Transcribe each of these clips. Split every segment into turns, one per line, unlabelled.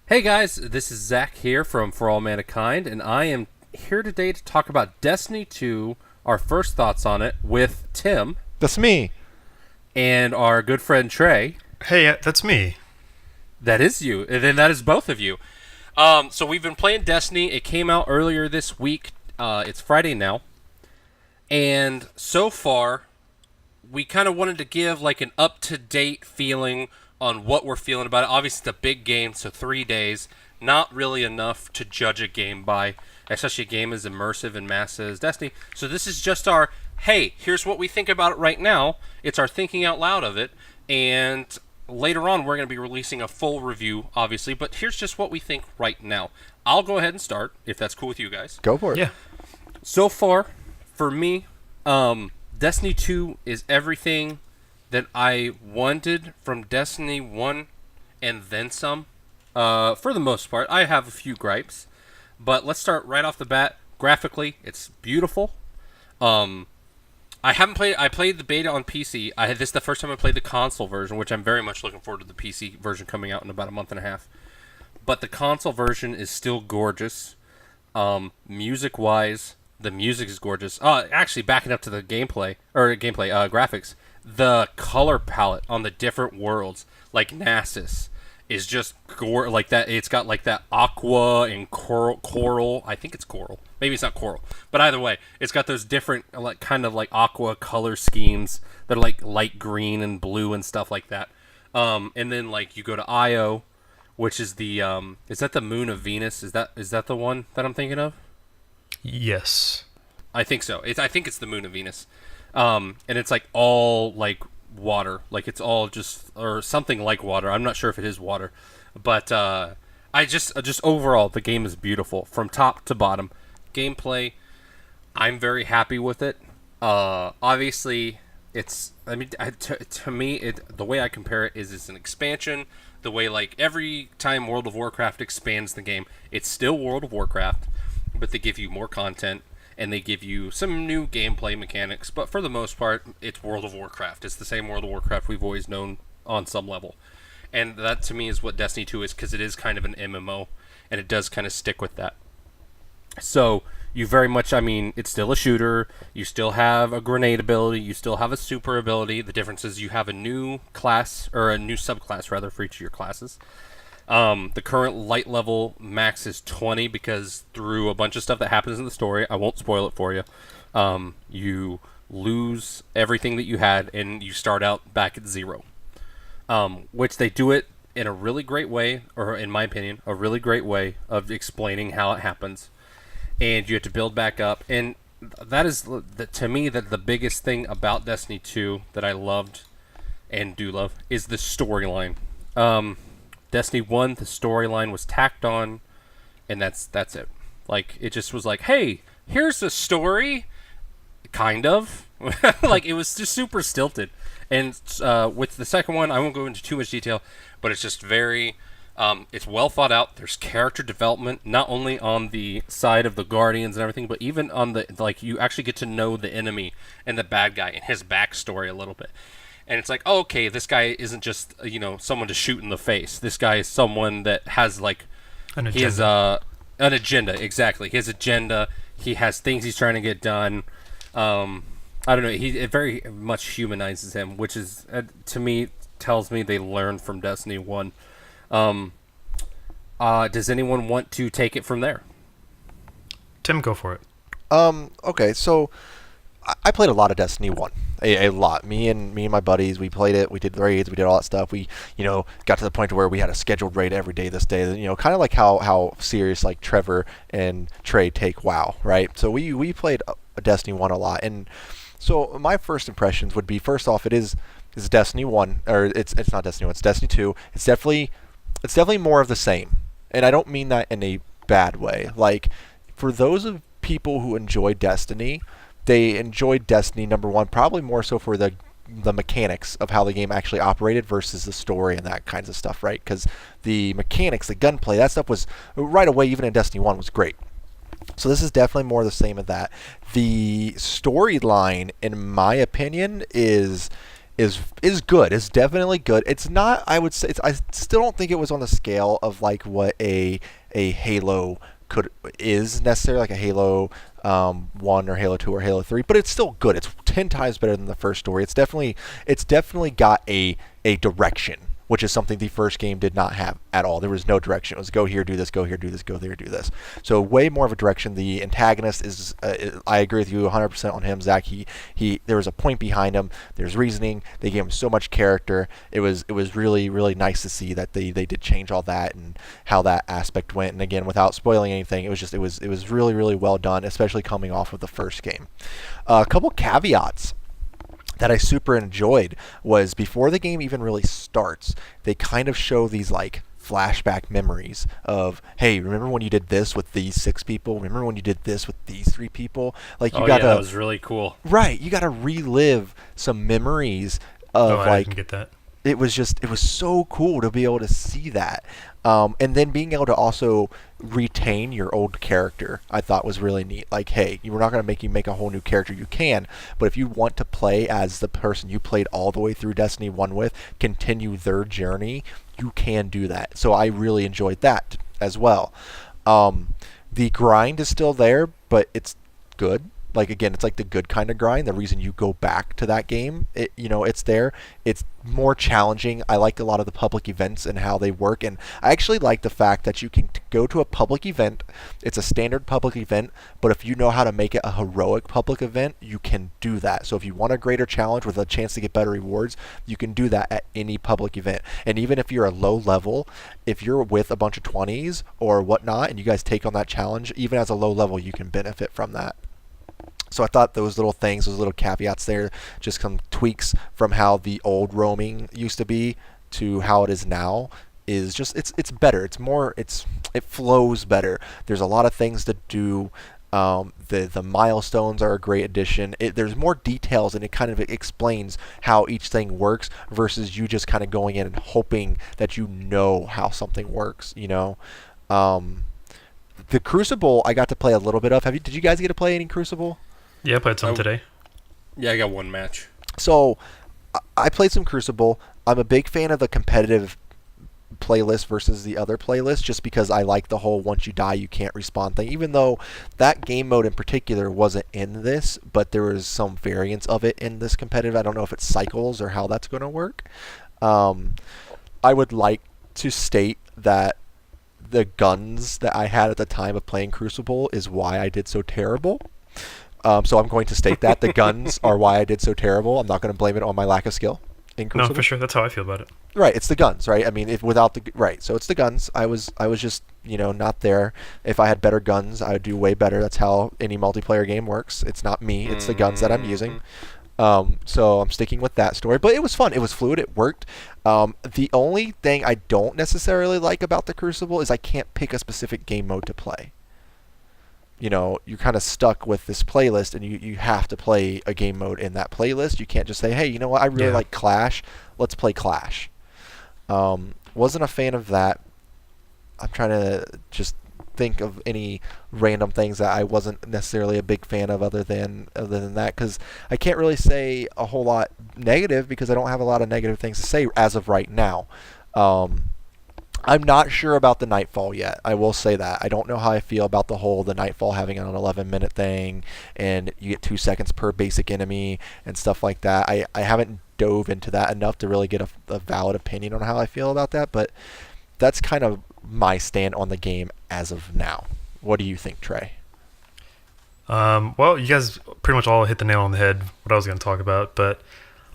Hey guys, this is Zach here from For All Manakind, and I am here today to talk about Destiny 2, our first thoughts on it, with Tim
That's me.
and our good friend Trey.
Hey, that's me.
That is you, and then that is both of you. So we've been playing Destiny. It came out earlier this week. It's Friday now, and so far, we kind of wanted to give like an up-to-date feeling on what we're feeling about it. Obviously, it's a big game, so 3 days, not really enough to judge a game by, especially a game as immersive and massive as Destiny. So this is just our, hey, here's what we think about it right now. It's our thinking out loud of it, and later on, we're going to be releasing a full review, obviously, but here's just what we think right now. I'll go ahead and start, if that's cool with you guys.
Go for it.
Yeah.
So far, for me, Destiny 2 is everything that I wanted from Destiny 1 and then some. For the most part, I have a few gripes, but let's start right off the bat. Graphically, it's beautiful. I played the beta on PC. This is the first time I played the console version, which I'm very much looking forward to the PC version coming out in about a month and a half. But the console version is still gorgeous. Music-wise, the music is gorgeous. Actually, backing up to the graphics, the color palette on the different worlds, like Nasus, is just like that. It's got like that aqua and coral. I think it's coral. Maybe it's not coral, but either way, it's got those different like kind of like aqua color schemes that are like light green and blue and stuff like that. And then like you go to Io, which is the is that the moon of Venus? Is that the one that I'm thinking of?
Yes.
I think so. I think it's the moon of Venus, and it's like all like water, like it's all just or something like water. I'm not sure if it is water, but I just overall the game is beautiful from top to bottom. Gameplay, I'm very happy with it. Obviously, it's to me the way I compare it is it's an expansion. The way like every time World of Warcraft expands the game, it's still World of Warcraft, but they give you more content and they give you some new gameplay mechanics. But for the most part, it's World of Warcraft. It's the same World of Warcraft we've always known on some level. And that to me is what Destiny 2 is, because it is kind of an MMO, and it does kind of stick with that. So you very much, I mean, it's still a shooter. You still have a grenade ability. You still have a super ability. The difference is you have a new class, or a new subclass rather, for each of your classes. The current light level max is 20 because through a bunch of stuff that happens in the story, I won't spoil it for you, you lose everything that you had and you start out back at 0. Which they do it in a really great way, or in my opinion, a really great way of explaining how it happens. And you have to build back up. And that is, to me, that the biggest thing about Destiny 2 that I loved and do love is the storyline. Destiny 1, the storyline was tacked on, and that's it. Like, it just was like, hey, here's a story, kind of. Like, it was just super stilted. And with the second one, I won't go into too much detail, but it's just very, it's well thought out. There's character development, not only on the side of the Guardians and everything, but even on the, like, you actually get to know the enemy and the bad guy and his backstory a little bit. And it's like, oh, okay, this guy isn't just, someone to shoot in the face. This guy is someone that has, like,
An
he has
agenda.
an agenda, exactly. His agenda, he has things he's trying to get done. I don't know, it very much humanizes him, which is, to me, tells me they learned from Destiny 1. Does anyone want to take it from there?
Tim, go for it.
Okay, so I played a lot of Destiny 1. A lot. Me and my buddies, we played it. We did raids. We did all that stuff. We, got to the point where we had a scheduled raid every day this day. Kind of like how serious like Trevor and Trey take WoW, right? So we played Destiny 1 a lot. And so my first impressions would be, first off, it's Destiny 1, or it's not Destiny 1, it's Destiny 2. It's definitely more of the same. And I don't mean that in a bad way. Like, for those of people who enjoy Destiny, they enjoyed Destiny number 1 probably more so for the mechanics of how the game actually operated versus the story and that kinds of stuff, right? Because the mechanics, the gunplay, that stuff was right away, even in Destiny 1, was great. So this is definitely more the same of that. The storyline, in my opinion, is is good. Is definitely good. It's not. I would say. I still don't think it was on the scale of like what a Halo could is necessarily, like a Halo 1 or Halo 2 or Halo 3, but it's still good. It's 10 times better than the first story. It's definitely got a direction, which is something the first game did not have at all. There was no direction. It was go here, do this, go here, do this, go there, do this. So way more of a direction. The antagonist is, I agree with you 100% on him, Zach. There was a point behind him. There's reasoning. They gave him so much character. It was really, really nice to see that they did change all that and how that aspect went. And again, without spoiling anything, it was really, really well done, especially coming off of the first game. A couple caveats that I super enjoyed was before the game even really starts, they kind of show these like flashback memories of, hey, remember when you did this with these 6 people? Remember when you did this with these 3 people? Like you gotta,
that was really cool.
right? You gotta relive some memories of
I
like.
didn't get that.
It was so cool to be able to see that. And then being able to also retain your old character, I thought was really neat. Like, hey, we're not going to make you make a whole new character. You can, but if you want to play as the person you played all the way through Destiny 1 with, continue their journey, you can do that. So I really enjoyed that as well. The grind is still there, but it's good. Like, again, it's like the good kind of grind. The reason you go back to that game, it's there. It's more challenging. I like a lot of the public events and how they work. And I actually like the fact that you can go to a public event. It's a standard public event, but if you know how to make it a heroic public event, you can do that. So if you want a greater challenge with a chance to get better rewards, you can do that at any public event. And even if you're a low level, if you're with a bunch of 20s or whatnot, and you guys take on that challenge, even as a low level, you can benefit from that. So I thought those little things, those little caveats there, just some tweaks from how the old roaming used to be to how it is now, is just it's better. It flows better. There's a lot of things to do. The milestones are a great addition. There's more details, and it kind of explains how each thing works versus you just kind of going in and hoping that you know how something works. The Crucible I got to play a little bit of. Did you guys get to play any Crucible?
Yeah, I played some today.
Yeah, I got one match.
So I played some Crucible. I'm a big fan of the competitive playlist versus the other playlist, just because I like the whole once you die you can't respawn thing, even though that game mode in particular wasn't in this, but there was some variants of it in this competitive. I don't know if it's cycles or how that's going to work. I would like to state that the guns that I had at the time of playing Crucible is why I did so terrible. So I'm going to state that the guns are why I did so terrible. I'm not going to blame it on my lack of skill in Crucible.
No, for sure. That's how I feel about it.
Right, it's the guns, right? I mean, if without the right, so it's the guns. I was just not there. If I had better guns, I would do way better. That's how any multiplayer game works. It's not me. It's the guns that I'm using. So I'm sticking with that story. But it was fun. It was fluid. It worked. The only thing I don't necessarily like about the Crucible is I can't pick a specific game mode to play. You're kind of stuck with this playlist, and you have to play a game mode in that playlist. You can't just say, hey, you know what, I really like Clash. Let's play Clash. Wasn't a fan of that. I'm trying to just think of any random things that I wasn't necessarily a big fan of other than that, because I can't really say a whole lot negative because I don't have a lot of negative things to say as of right now. I'm not sure about the Nightfall yet. I will say that. I don't know how I feel about the Nightfall having an 11-minute thing, and you get 2 seconds per basic enemy and stuff like that. I haven't dove into that enough to really get a valid opinion on how I feel about that, but that's kind of my stand on the game as of now. What do you think, Trey?
Well, you guys pretty much all hit the nail on the head, what I was going to talk about, but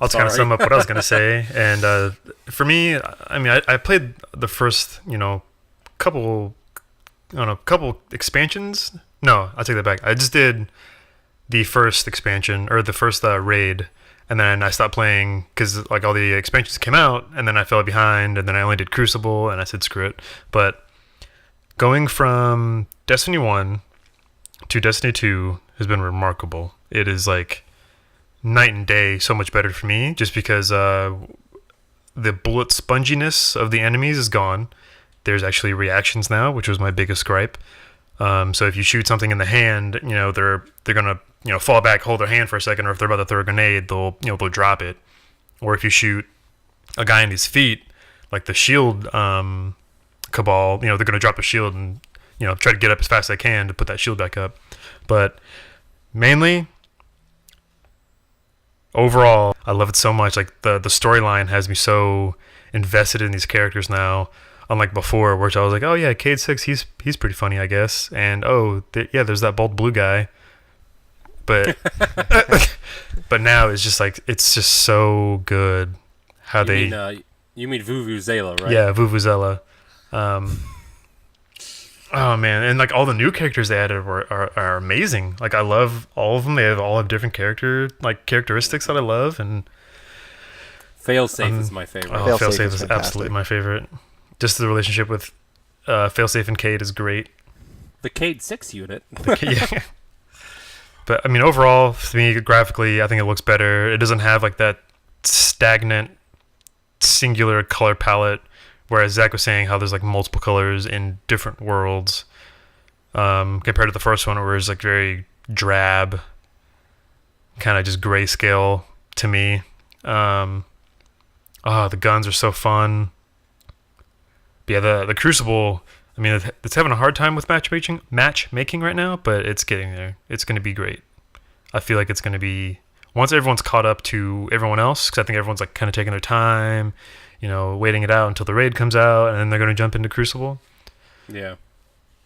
I'll just kind of sum up what I was going to say. And for me, I mean, I played the first, couple expansions. No, I take that back. I just did the first expansion, or the first raid, and then I stopped playing because like all the expansions came out, and then I fell behind, and then I only did Crucible, and I said screw it. But going from Destiny 1 to Destiny 2 has been remarkable. It is like night and day, so much better for me, just because the bullet sponginess of the enemies is gone. There's actually reactions now, which was my biggest gripe. So if you shoot something in the hand, they're gonna fall back, hold their hand for a second, or if they're about to throw a grenade, they'll drop it. or if you shoot a guy in his feet, like the shield cabal, they're going to drop a shield and try to get up as fast as they can to put that shield back up. But mainly, overall, I love it so much. Like the storyline has me so invested in these characters now, unlike before, which I was like, oh yeah, Cade 6, he's pretty funny, I guess, and there's that bald blue guy, but but now it's just like it's just so good how
you mean Vuvuzela, right?
Yeah, Vuvuzela. Oh man, and like all the new characters they added are amazing. Like I love all of them. They all have different characteristics that I love, and
Failsafe is my favorite.
Oh, Failsafe is absolutely my favorite. Just the relationship with Failsafe and Cade is great.
The Cade 6 unit.
Yeah. But I mean, overall, to me, graphically, I think it looks better. It doesn't have like that stagnant, singular color palette. Whereas Zach was saying how there's like multiple colors in different worlds, compared to the first one, where it's like very drab, kind of just grayscale to me. The guns are so fun. But yeah, the Crucible. I mean, it's having a hard time with matchmaking right now, but it's getting there. It's going to be great. I feel like it's going to be once everyone's caught up to everyone else, because I think everyone's like kind of taking their time, waiting it out until the raid comes out, and then they're going to jump into Crucible.
Yeah.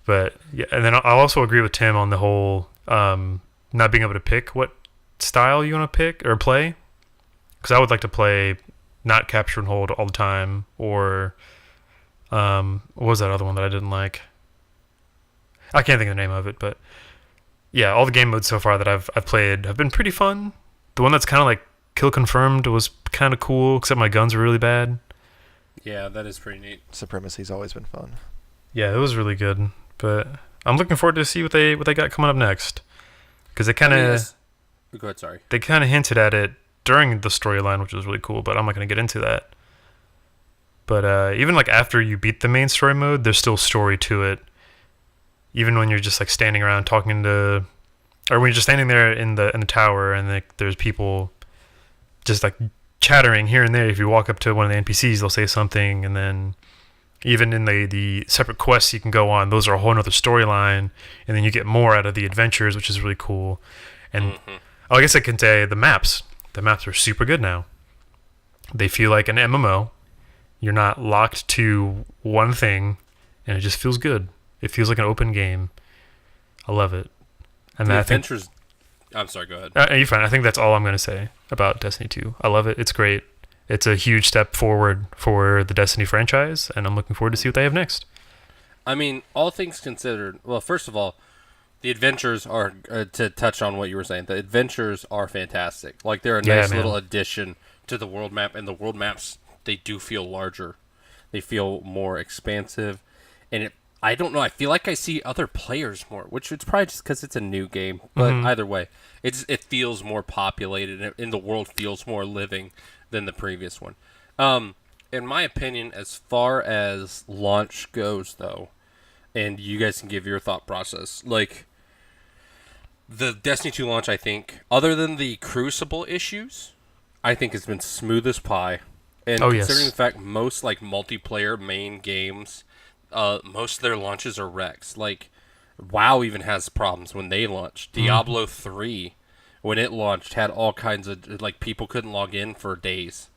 But yeah, and then I'll also agree with Tim on the whole not being able to pick what style you want to pick or play, because I would like to play not capture and hold all the time, or what was that other one that I didn't like? I can't think of the name of it, but yeah, all the game modes so far that I've played have been pretty fun. The one that's kind of like kill confirmed was kind of cool, except my guns were really bad.
Yeah, that is pretty neat.
Supremacy's always been fun.
Yeah, it was really good, but I'm looking forward to see what they got coming up next, because they kind of
go ahead, sorry.
They kind of hinted at it during the storyline, which was really cool, but I'm not going to get into that. But even like after you beat the main story mode, there's still story to it. Even when you're just like standing around talking to, or when you're just standing there in the tower and like there's people just like chattering here and there. If you walk up to one of the NPCs, they'll say something, and then even in the separate quests you can go on, those are a whole other storyline, and then you get more out of the adventures, which is really cool. And I guess I can say the maps are super good now. They feel like an MMO. You're not locked to one thing, and it just feels good. It feels like an open game. I love it. And
the adventures. I'm sorry. Go ahead.
You're fine. I think that's all I'm going to say about Destiny 2. I love it. It's great. It's a huge step forward for the Destiny franchise, and I'm looking forward to see what they have next.
I mean, all things considered. Well, first of all, the adventures are to touch on what you were saying. The adventures are fantastic. Like they're a nice little addition to the world map, and the world maps, they do feel larger. They feel more expansive, and I don't know. I feel like I see other players more, which it's probably just because it's a new game. But either way, it feels more populated, and the world feels more living than the previous one. In my opinion, as far as launch goes, though, and you guys can give your thought process, like the Destiny 2 launch, I think, other than the Crucible issues, I think has been smooth as pie. And considering the fact most like multiplayer main games, most of their launches are wrecks. Like WoW even has problems when they launched. Diablo 3, when it launched, had all kinds of like people couldn't log in for days.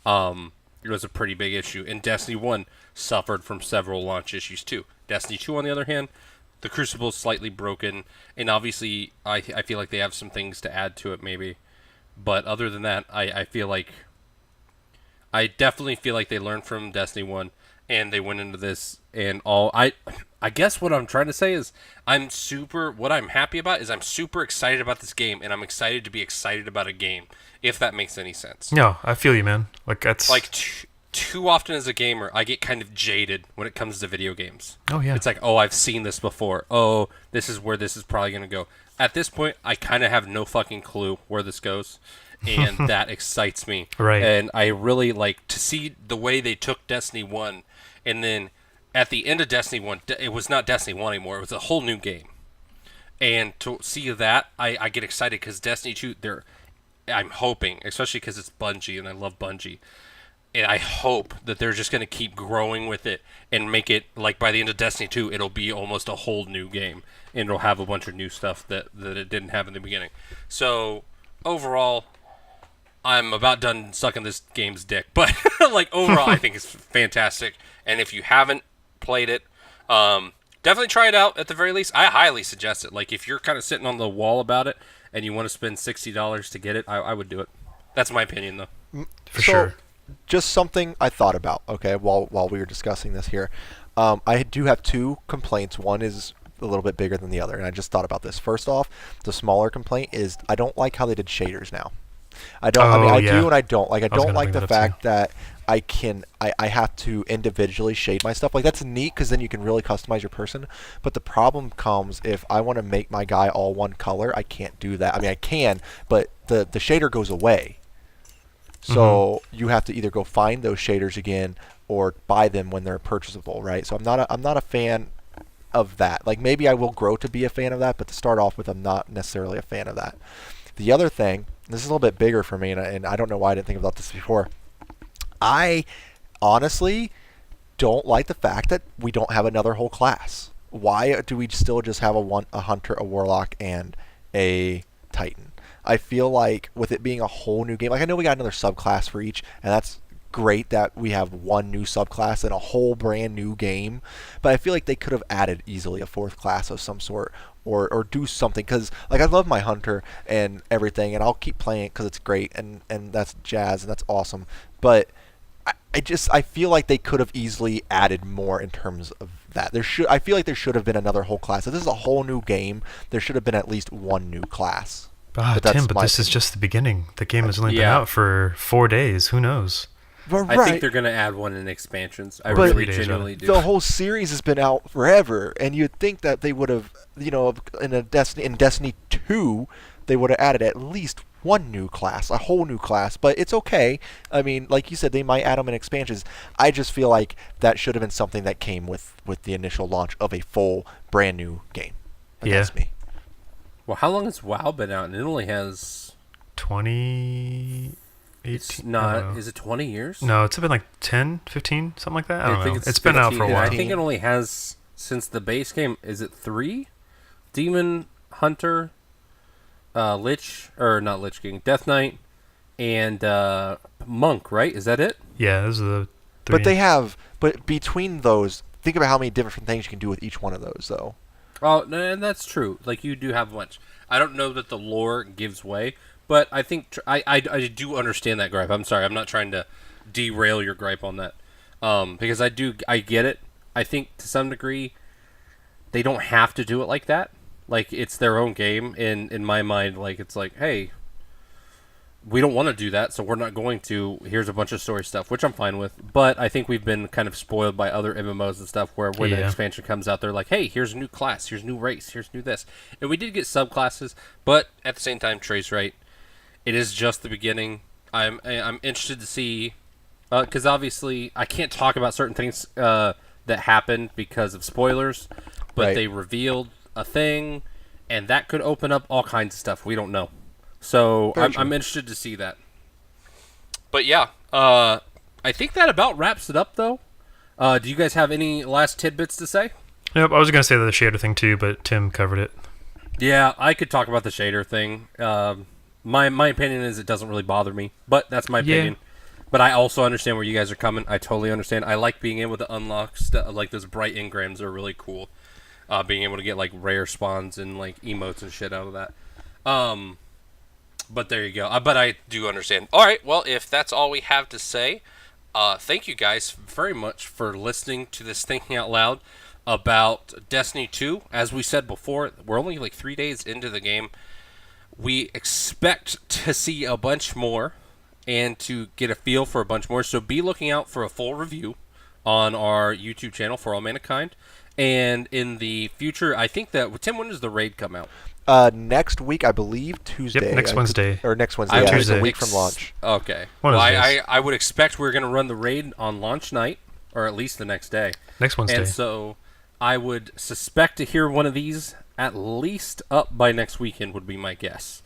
It was a pretty big issue. And Destiny 1 suffered from several launch issues too. Destiny 2, on the other hand, the Crucible is slightly broken, and obviously I feel like they have some things to add to it maybe. But other than that, I definitely feel like they learned from Destiny 1, and they went into this, and I guess what I'm trying to say is what I'm happy about is I'm super excited about this game, and I'm excited to be excited about a game, if that makes any sense.
No, I feel you, man. Like that's
like too often as a gamer, I get kind of jaded when it comes to video games.
Oh yeah.
It's like, oh, I've seen this before. Oh, this is where this is probably going to go. At this point, I kind of have no fucking clue where this goes. And that excites me.
Right.
And I really like to see the way they took Destiny 1, and then at the end of Destiny 1, it was not Destiny 1 anymore. It was a whole new game. And to see that, I get excited because Destiny 2, I'm hoping, especially because it's Bungie and I love Bungie, and I hope that they're just going to keep growing with it and make it like by the end of Destiny 2, it'll be almost a whole new game and it'll have a bunch of new stuff that it didn't have in the beginning. So overall, I'm about done sucking this game's dick, but like overall, I think it's fantastic. And if you haven't played it, definitely try it out at the very least. I highly suggest it. Like if you're kind of sitting on the wall about it and you want to spend $60 to get it, I would do it. That's my opinion, though.
For sure.
Just something I thought about. Okay, while we were discussing this here, I do have two complaints. One is a little bit bigger than the other, and I just thought about this. First off, the smaller complaint is I don't like how they did shaders now. I don't. I mean, I do and I don't. Like, I don't like the fact that I have to individually shade my stuff. Like, that's neat because then you can really customize your person. But the problem comes if I want to make my guy all one color, I can't do that. I mean, I can, but the shader goes away. So you have to either go find those shaders again or buy them when they're purchasable, right? So I'm not a fan of that. Like, maybe I will grow to be a fan of that, but to start off with, I'm not necessarily a fan of that. The other thing, this is a little bit bigger for me, and I don't know why I didn't think about this before. I honestly don't like the fact that we don't have another whole class. Why do we still just have a hunter, a warlock, and a titan? I feel like with it being a whole new game, like I know we got another subclass for each, and that's great that we have one new subclass in a whole brand new game, but I feel like they could have added easily a fourth class of some sort or do something, because like I love my hunter and everything, and I'll keep playing it because it's great and that's jazz and that's awesome, but I feel like they could have easily added more in terms of that. I feel like there should have been another whole class. If this is a whole new game, there should have been at least one new class.
Tim, but this is just the beginning. The game has only been out for 4 days. Who knows?
But
I think they're going to add one in expansions. I really genuinely do.
The whole series has been out forever, and you'd think that they would have, in Destiny 2, they would have added at least one new class, a whole new class. But it's okay. I mean, like you said, they might add them in expansions. I just feel like that should have been something that came with the initial launch of a full, brand new game. That's me.
Well, how long has WoW been out? And it only has
2018.
It's not. Is it 20 years?
No, it's been like 10, 15, something like that. I don't know.
It's
been out for a while.
I think it only has since the base game. Is it 3? Demon Hunter, Lich, or not Lich King, Death Knight, and Monk. Right? Is that it?
Yeah, those are the 3.
But between those, think about how many different things you can do with each one of those, though.
Oh, and that's true. Like, you do have much. I don't know that the lore gives way, but I think I do understand that gripe. I'm sorry, I'm not trying to derail your gripe on that, because I get it. I think to some degree they don't have to do it like that. Like, it's their own game. In my mind, like, it's like, hey, we don't want to do that, so we're not going to. Here's a bunch of story stuff, which I'm fine with. But I think we've been kind of spoiled by other MMOs and stuff where when the expansion comes out, they're like, hey, here's a new class, here's new race, here's new this. And we did get subclasses, but at the same time, Trey's right. It is just the beginning. I'm interested to see, because obviously I can't talk about certain things that happened because of spoilers, but they revealed a thing, and that could open up all kinds of stuff we don't know. So I'm interested to see that. But yeah, I think that about wraps it up, though. Do you guys have any last tidbits to say?
Yep, I was going to say the shader thing too, but Tim covered it.
Yeah, I could talk about the shader thing. My opinion is it doesn't really bother me, but that's my opinion. But I also understand where you guys are coming. I totally understand. I like being able to unlock stuff, like those bright engrams are really cool. Being able to get like rare spawns and like emotes and shit out of that. But there you go. But I do understand. All right. Well, if that's all we have to say, thank you guys very much for listening to this Thinking Out Loud about Destiny 2. As we said before, we're only like 3 days into the game. We expect to see a bunch more and to get a feel for a bunch more. So be looking out for a full review on our YouTube channel for All Manakind. And in the future, I think that, Tim, when does the raid come out?
Next week, I believe Tuesday.
Yep, next Wednesday.
Or next Wednesday.
Tuesday.
It's a week from launch.
Okay. Well, I would expect we're going to run the raid on launch night, or at least the next day.
Next Wednesday.
And so I would suspect to hear one of these at least up by next weekend would be my guess.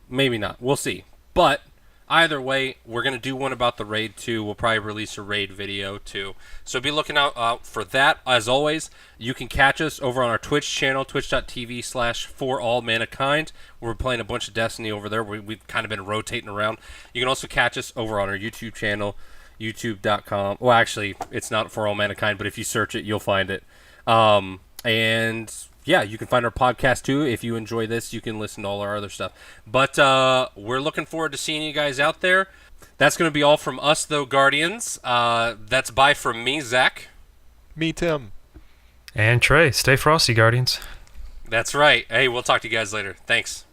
maybe not. We'll see. But either way, we're going to do one about the raid too. We'll probably release a raid video too. So be looking out for that. As always, you can catch us over on our Twitch channel, twitch.tv/forallmanakind. We're playing a bunch of Destiny over there. We've kind of been rotating around. You can also catch us over on our YouTube channel, youtube.com. Well, actually, it's not For All Mankind, but if you search it, you'll find it. And yeah, you can find our podcast too. If you enjoy this, you can listen to all our other stuff. But we're looking forward to seeing you guys out there. That's going to be all from us, though, Guardians. That's bye from me, Zach.
Me, Tim.
And Trey, stay frosty, Guardians.
That's right. Hey, we'll talk to you guys later. Thanks.